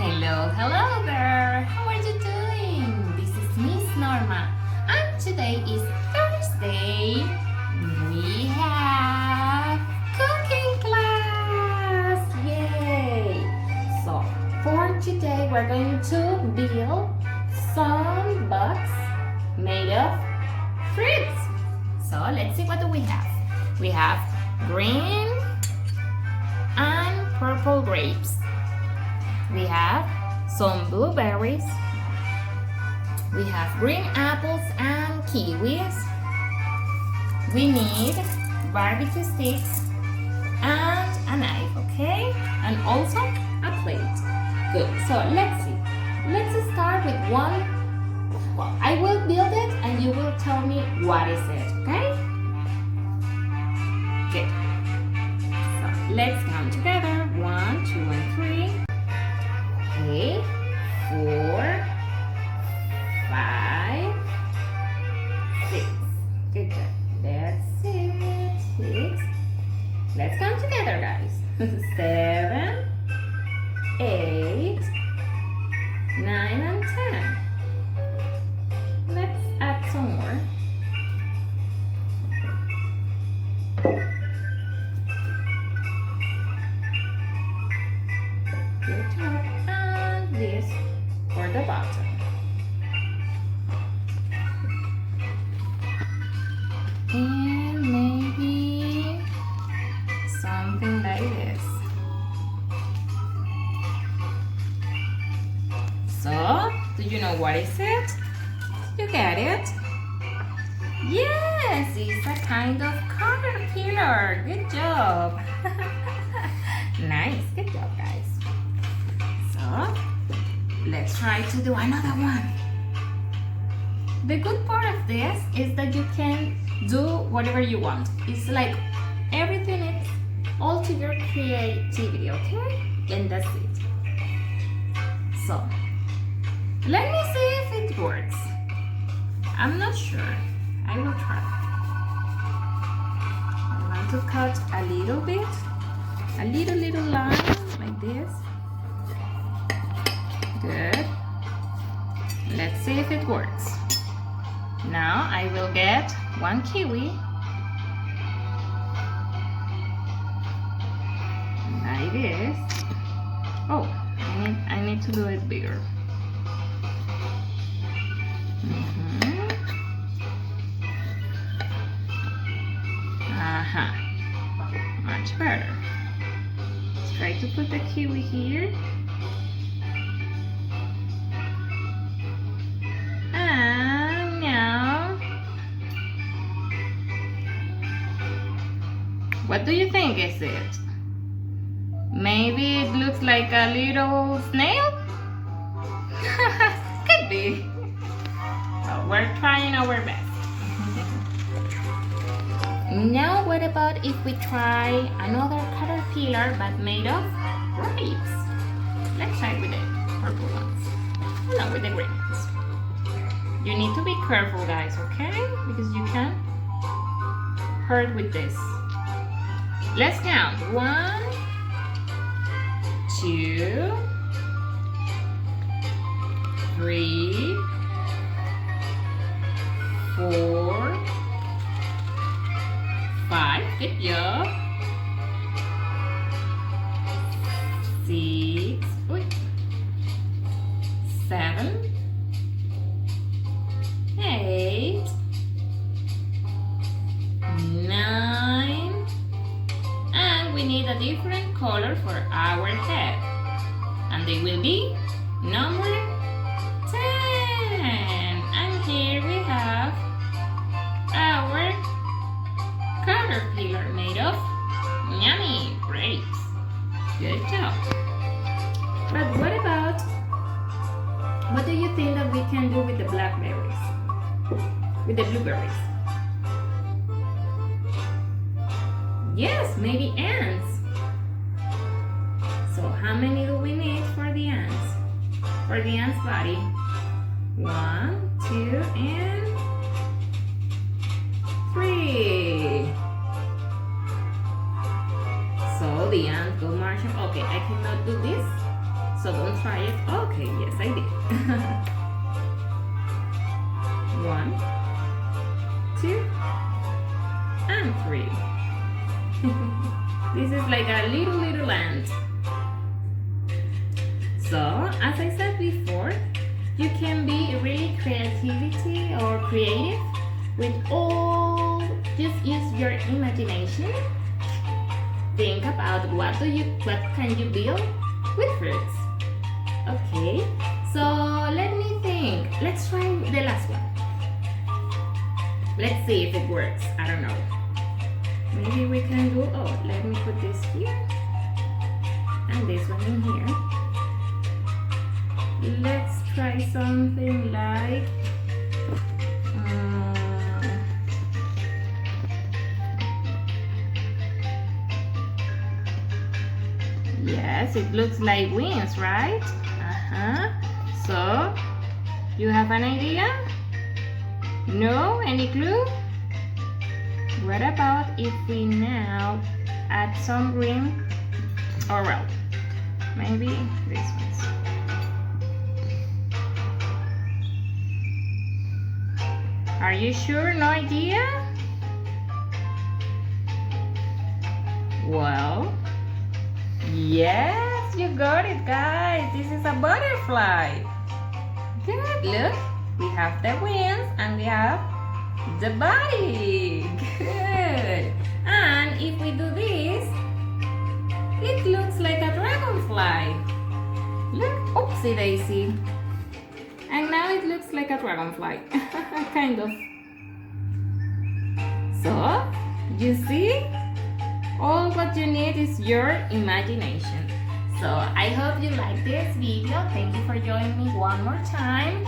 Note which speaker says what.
Speaker 1: Hello, hello there! How are you doing? This is Miss Norma, and today is Thursday. We have cooking class! Yay! So, for today we're going to build some box made of fruits. So, let's see what do we have. We have green and purple grapes. We have some blueberries. We have green apples and kiwis. We need barbecue sticks and a knife, okay? And also a plate. Good. So let's see. Let's start with one. Well, I will build it and you will tell me what is it, okay? Good. So let's count together. 1, 2, and 3. Okay, 4, 5, 6. Good job. That's it. 6. Let's count together, guys. 7, 8, 9, and 10. Let's add some more. Good job. This for the bottom. And maybe something like this. So, do you know what is it? You get it? Yes, it's a kind of caterpillar. Good job. Nice, good job, guys. So, let's try to do another one. The good part of this is that you can do whatever you want. It's like everything is all to your creativity, okay? And that's it. So, let me see if it works. I'm not sure. I will try. I want to cut a little bit, a little line like this. Good. Let's see if it works. Now I will get one kiwi. Like this. Oh, I need to do it bigger. Much better. Let's try to put the kiwi here. What do you think is it? Maybe it looks like a little snail? Could be. Well, we're trying our best. Now what about if we try another caterpillar but made of grapes? Let's try with the purple ones. No, with the green ones. You need to be careful, guys, okay? Because you can hurt with this. Let's count. 1, 2, 3, 4, 5. Good job. 6. 7, 8, 9. We need a different color for our head, and they will be number 10. And here we have our caterpillar made of yummy grapes. Good job. But what do you think that we can do with the blackberries, with the blueberries? Yes, maybe ants. So how many do we need for the ants? For the ant's body? 1, 2, and 3. So the ant go marching. Okay, I cannot do this. So don't try it. Okay, yes, I did. 1, 2, and 3. This is like a little ant. So, as I said before, you can be really creative with all. Just use your imagination. Think about what can you build with fruits. Okay, so let me think. Let's try the last one. Let's see if it works. I don't know. Maybe we can do, let me put this here and this one in here. Let's try something like yes, it looks like wings, right? So, you have an idea? No? Any clue? What about if we now add some green, or well, maybe this ones. Are you sure? No idea? Well, yes, you got it, guys. This is a butterfly. Good, look. We have the wings and we have the body. Good. And if we do this, it looks like a dragonfly. Look, oopsie daisy. And now it looks like a dragonfly. Kind of. So, you see? All what you need is your imagination. So, I hope you like this video. Thank you for joining me one more time.